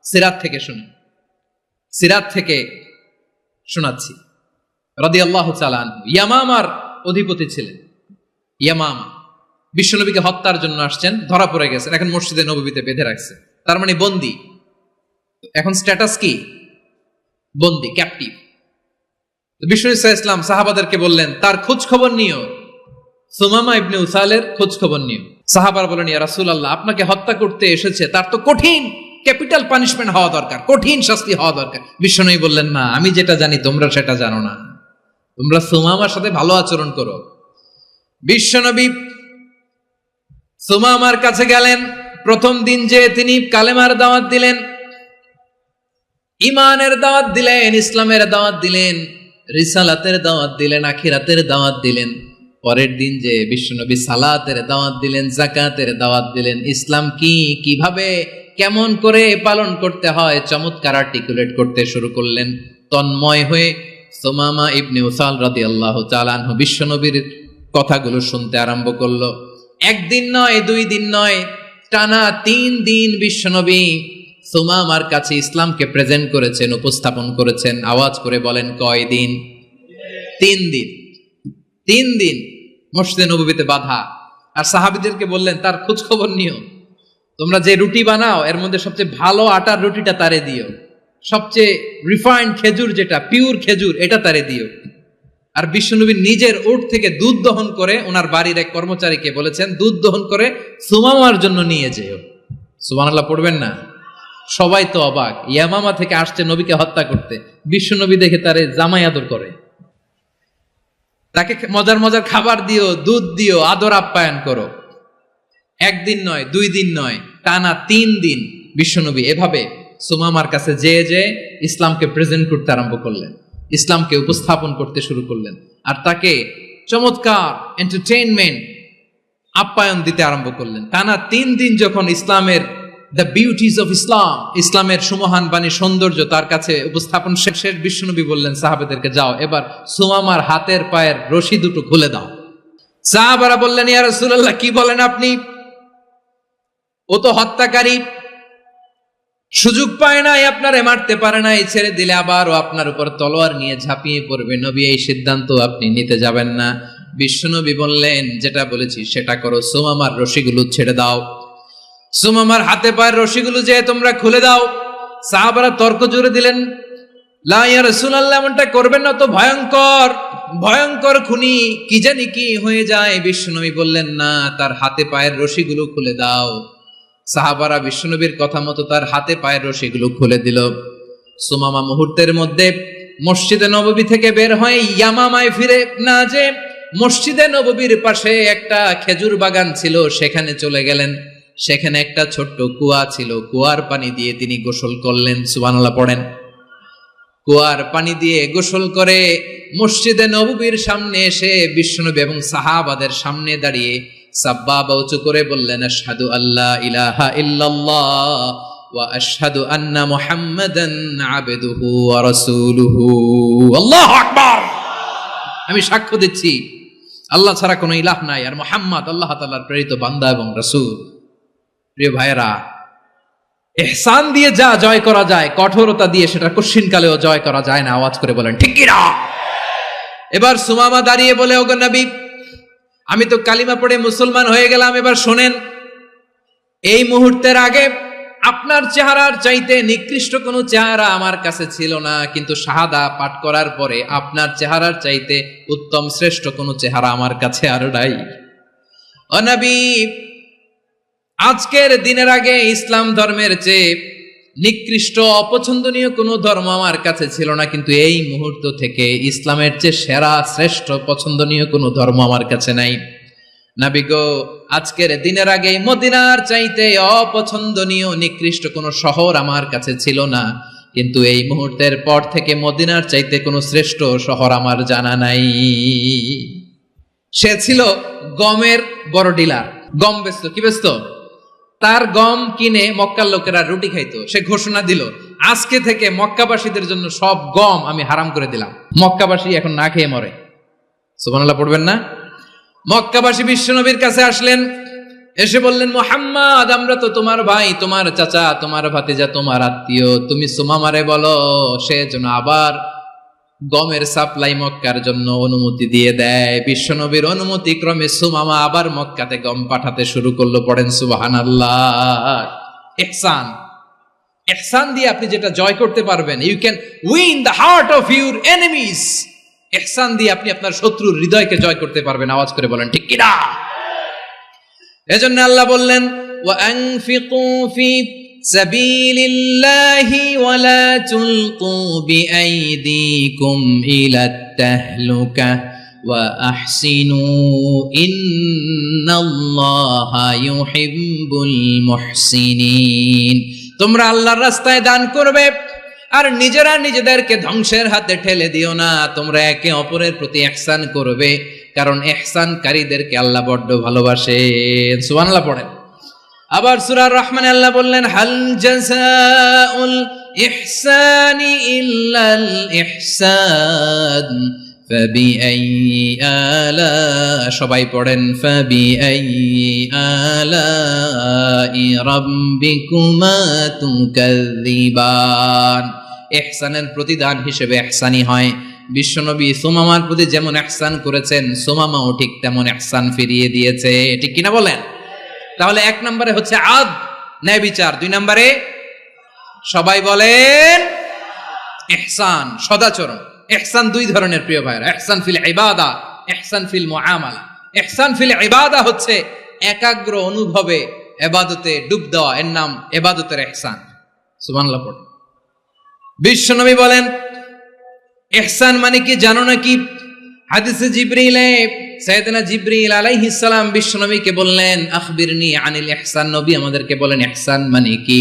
সিরাত থেকে শুনি, সিরাত থেকে শোনাচ্ছি রাদিয়াল্লাহু তাআলা আনহু। ইয়ামামার অধিপতি ছিলেন। ইয়ামামা বিশ্বনবীকে হত্যার জন্য আসছেন, ধরা পড়ে গেছেন, এখন মসজিদে নববীতে বেঁধে রাখছে, তার মানে বন্দী। এখন স্ট্যাটাস কি? বন্দী, ক্যাপটিভ। বিষ্ণু ইসলাম সাহাবাদেরকে বললেন তার খোঁজ খবর নিও, সুমামা ইবনে উসালের খোঁজ খবর নিও। সাহাবারা বলেন, ইয়া রাসূলুল্লাহ, আপনাকে হত্যা করতে এসেছে, তার তো কঠিন ক্যাপিটাল পানিশমেন্ট হওয়া দরকার, কঠিন শাস্তি হওয়া দরকার। বিষ্ণু বললেন, না, আমি যেটা জানি তোমরা সেটা জানো না, তোমরা সুমামার সাথে ভালো আচরণ করো। বিশ্বনবী সুমামার কাছে গেলেন। প্রথম দিন যে তিনি কালেমার দাওয়াত দিলেন, ঈমানের দাওয়াত দিলেন, ইসলামের দাওয়াত দিলেন, রিসালাতের দাওয়াত দিলেন, আখিরাতের দাওয়াত দিলেন। পরের দিন যে বিশ্বনবী সালাতের দাওয়াত দিলেন, যাকাতের দাওয়াত দিলেন, ইসলাম কি, কিভাবে, কেমন করে পালন করতে হয় চমৎকার আর্টিকুলেট করতে শুরু করলেন। তন্ময় হয়ে সুমামা ইবনে উসাল রাদিয়াল্লাহু তাআলা আনহু বিশ্বনবীর কথাগুলো শুনতে আরম্ভ করলো। একদিন নয়, 2 দিন নয়, টানা 3 দিন বিশ্বনবী সুমামার কাছে ইসলামকে প্রেজেন্ট করেছেন, উপস্থাপন করেছেন। আওয়াজ করে বলেন, কয় দিন? 3 দিন। 3 দিন মসজিদে নববীতে বাঁধা। আর সাহাবীদেরকে বললেন তার খোঁজ খবর নিও, তোমরা যে রুটি বানাও এর মধ্যে সবচেয়ে ভালো আটার রুটিটা তারে দিও, সবচেয়ে রিফাইন্ড খেজুর, যেটা পিওর খেজুর, এটা তারে দিও। আর বিশ্বনবী নিজের উট থেকে দুধ দহন করে ওনার বাড়ির এক কর্মচারীকে বলেছেন, দুধ দহন করে সুমামার জন্য নিয়ে যেও। সুবহানাল্লাহ পড়বেন না? সবাই তো অবাক, ইয়ামামা থেকে আসছে নবীকে হত্যা করতে, বিশ্বনবী দেখে তারে জামাই আদর করে, তাকে মজার মজার খাবার দিও, দুধ দিও, আদর আপ্যায়ন করো। 1 দিন নয়, 2 দিন নয়, টানা 3 দিন বিশ্বনবী এভাবে সুমামার কাছে যে ইসলামকে প্রেজেন্ট করতে আরম্ভ করলেন, ইসলামকে উপস্থাপন করতে শুরু করলেন। আর তাকে চমৎকার এন্টারটেইনমেন্ট, আপ্যায়ন দিতে আরম্ভ করলেন। টানা 3 দিন যখন ইসলামের দ্য বিউটিজ অফ ইসলাম, ইসলামের সুমহান বাণী, সৌন্দর্য তার কাছে উপস্থাপন শেষ, বিশ্বনবী বললেন সাহাবাদেরকে, যাও এবার সুমামার হাতের পায়ের রশি দুটো খুলে দাও। সাহাবারা বললেন, ইয়া রাসূলুল্লাহ, কি বলেন আপনি? ও তো হত্যাকারী, সুযোগ পায় নাই, আপনারে মারতে পারে নাই, ছেড়ে দিলে আবার ও আপনার উপর তলোয়ার নিয়ে ঝাঁপিয়ে পড়বে। নবী, এই সিদ্ধান্ত আপনি নিতে যাবেন না। বিশ্বনবী বললেন, যেটা বলেছি সেটা করো, সুমামার রশিগুলো ছেড়ে দাও, সুমামার হাতে পায়ের রশিগুলো যে তোমরা খুলে দাও। সাহাবারা তর্ক জুড়ে দিলেন, লা ইয়া রাসূলুল্লাহ, এমনটা করবেন না, তো ভয়ঙ্কর ভয়ঙ্কর খুনি, কি জানি কি হয়ে যায়। বিশ্বনবী বললেন, না, তার হাতে পায়ের রশিগুলো খুলে দাও। সাহাবারা বিশ্বনবীর কথা মতো তার হাতে পায়ের রশিগুলো খুলে দিল। সুমামা মুহূর্তের মধ্যে মসজিদে নববী থেকে বের হয়ে ইয়ামামায় ফিরে না যে মসজিদে নববীর পাশে একটা খেজুর বাগান ছিল, সেখানে চলে গেলেন। সেখানে একটা ছোট্ট কুয়া ছিল, কুয়ার পানি দিয়ে তিনি গোসল করলেন। সুবহানাল্লাহ পড়েন। কুয়ার পানি দিয়ে গোসল করে মসজিদে নববীর সামনে এসে বিশ্বনবী এবং সাহাবাদের সামনে দাঁড়িয়ে সাব্বাবা উঁচু করে বললেন, আশহাদু আল্লা ইলাহা ইল্লাল্লাহ ওয়া আশহাদু আন্না মুহাম্মাদান আবদুহু ওয়া রাসূলুহু। আল্লাহু আকবার। আমি সাক্ষ্য দিচ্ছি আল্লাহ ছাড়া কোনো ইলাহ নাই, আর মুহাম্মদ আল্লাহ তাআলার প্রেরিত বান্দা এবং রাসূল। প্রিয় ভাইয়েরা, ইহসান দিয়ে যা জয় করা যায়, কঠোরতা দিয়ে সেটা কঠিনকালেও জয় করা যায় না। আওয়াজ করে বলেন ঠিক কি না? এবার সুমামা দাঁড়িয়ে বলে, ওগো নবী, আমি তো কালিমা পড়ে মুসলমান হয়ে গেলাম, এবার শোনেন, এই মুহূর্তের আগে আপনার চেহারার চাইতে নিকৃষ্ট কোনো চেহারা আমার কাছে ছিল না, কিন্তু শাহাদা পাঠ করার পরে আপনার চেহারার চাইতে উত্তম শ্রেষ্ঠ কোনো চেহারা আমার কাছে আর নাই। ও নবী, আজকের দিনের আগে ইসলাম ধর্মের চেয়ে নিকৃষ্ট অপছন্দনীয় কোনো ধর্ম আমার কাছে ছিল না, কিন্তু এই মুহূর্ত থেকে ইসলামের চেয়ে সেরা শ্রেষ্ঠ পছন্দনীয় কোনো ধর্ম আমার কাছে নাই। নবী গো, আজকের দিনের আগে মদিনার চাইতে অপছন্দনীয় নিকৃষ্ট কোনো শহর আমার কাছে ছিল না, কিন্তু এই মুহূর্তের পর থেকে মদিনার চাইতে কোনো শ্রেষ্ঠ শহর আমার জানা নাই। সে ছিল গমের বড় ডিলার, গম বেচত। কি বেচত? তার গম কিনে মক্কার লোকেরা রুটি খাইতো। সে ঘোষণা দিল, আজকে থেকে মক্কাবাসীদের জন্য সব গম আমি হারাম করে দিলাম, মক্কাবাসী এখন না খেয়ে মরে। সুবহানাল্লাহ পড়বেন না? মক্কাবাসী বিশ্বনবীর কাছে আসলেন, এসে বললেন, মুহাম্মদ, আমরা তো তোমার ভাই, তোমার চাচা, তোমার ভাতিজা, তোমার আত্মীয়, তুমি সুমামারে বলো সে যেন আবার গমের সাপ্লাই মক্কার জন্য অনুমতি দিয়ে দেয়। বিশ্বনবীর অনুমতি ক্রমে সুমামা আবার মক্কাতে গম পাঠাতে শুরু করলো। পড়েন সুবহানাল্লাহ। ইহসান, ইহসান দিয়ে আপনি যেটা জয় করতে পারবেন, you can win the heart of your enemies. ইহসান দিয়ে আপনি আপনার শত্রুর হৃদয়কে জয় করতে পারবেন। আওয়াজ করে বলেন ঠিক কিনা? এজন্য আল্লাহ বললেন, ওয়া আনফিকু ফি সাবিলিল্লাহি ওয়া লা তুলকু বিআইদিকুম ইলাত তাহলুকা ওয়া আহসিনু ইন্নাল্লাহা ইউহিব্বুল মুহসিনিন। তোমরা আল্লাহর রাস্তায় দান করবে আর নিজেরা নিজেদেরকে ধ্বংসের হাতে ঠেলে দিও না। তোমরা একে অপরের প্রতি ইহসান করবে, কারণ ইহসানকারীদেরকে আল্লাহ বড্ড ভালোবাসেন। সুবহানাল্লাহ পড়েন। আবার সূরা রহমানে আল্লাহ বললেন, হাল জাযাউল ইহসানি ইল্লাল ইহসান ফাবিআইয়ি আলা, সবাই পড়েন, ফাবিআইয়ি আলাই রাব্বিকুমা তুকাযযিবান। ইহসানের প্রতিদান হিসেবে ইহসানি হয়। বিশ্বনবী সুমামার প্রতি যেমন ইহসান করেছেন, সুমামাও ঠিক তেমন ইহসান ফিরিয়ে দিয়েছে। ঠিক কিনা বলেন? তাহলে এক নম্বরে হচ্ছে আদ, ন্যায় বিচার। দুই নম্বরে সবাই বলেন ইহসান, সদাচরণ। ইহসান দুই ধরনের প্রিয় ভাইরা, ইহসান ফিল ইবাদা, ইহসান ফিল মুআমালা। ইহসান ফিল ইবাদা হচ্ছে একাগ্র অনুভবে ইবাদতে ডুব দেওয়া, এর নাম ইবাদতের ইহসান। সুবহানাল্লাহ পড়ুন। বিশ্বনবী বলেন ইহসান মানে কি জানো নাকি? হাদিসে জিবরিলে সাইয়েদনা জিবরিল আলাইহিস সালাম বিশ্বনবীকে বললেন, আখবিরনি আনিল ইহসান। নবী আমাদেরকে বলেন ইহসান মানে কি?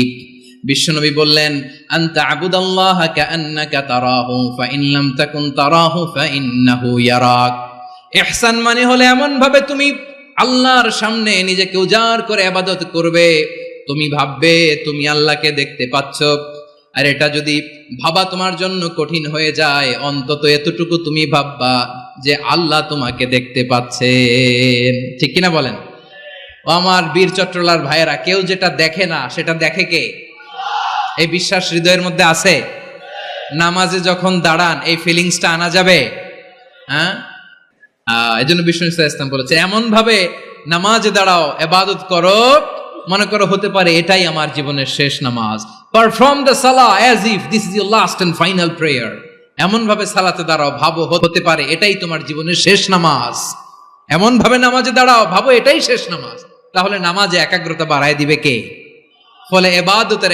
বিশ্বনবী বললেন, আনতা আবুদাল্লাহা কাআন্নাকা তারাহু ফাইন লাম তাকুন তারাহু ফাইন্নাহু ইয়ারাক। ইহসান মানে হলো এমন ভাবে তুমি আল্লাহর সামনে নিজেকে উজাড় করে ইবাদত করবে, তুমি ভাববে তুমি আল্লাহকে দেখতে পাচ্ছ। আর এটা যদি ভাবা তোমার জন্য কঠিন হয়ে যায়, অন্তত এতটুকু তুমি ভাববা যে আল্লাহ তোমাকে দেখতে পাচ্ছেন। ঠিক কিনা বলেন? ও আমার বীর চট্টলার ভাইয়েরা, কেউ যেটা দেখে না সেটা দেখে কে? এই বিশ্বাস হৃদয়ের মধ্যে আছে? নামাজে যখন দাঁড়ান এই ফিলিংসটা আনা যাবে? হ্যাঁ, এই জন্য বিষ্ণু ইসলাম বলেছে এমন ভাবে নামাজে দাঁড়াও, ইবাদত করো, মনে করো হতে পারে এটাই আমার জীবনের শেষ নামাজ। পারফর্ম দ্য সালাহ as if this is your last and final prayer. এমন ভাবে সালাতে দাঁড়াও, ভাবো হতে পারে এটাই তোমার জীবনের শেষ নামাজ। এমন ভাবে নামাজে দাঁড়াও, ভাবো এটাই শেষ নামাজ। তাহলে নামাজে একাগ্রতা বাড়ায় দিবে কে? ফলে ইবাদতের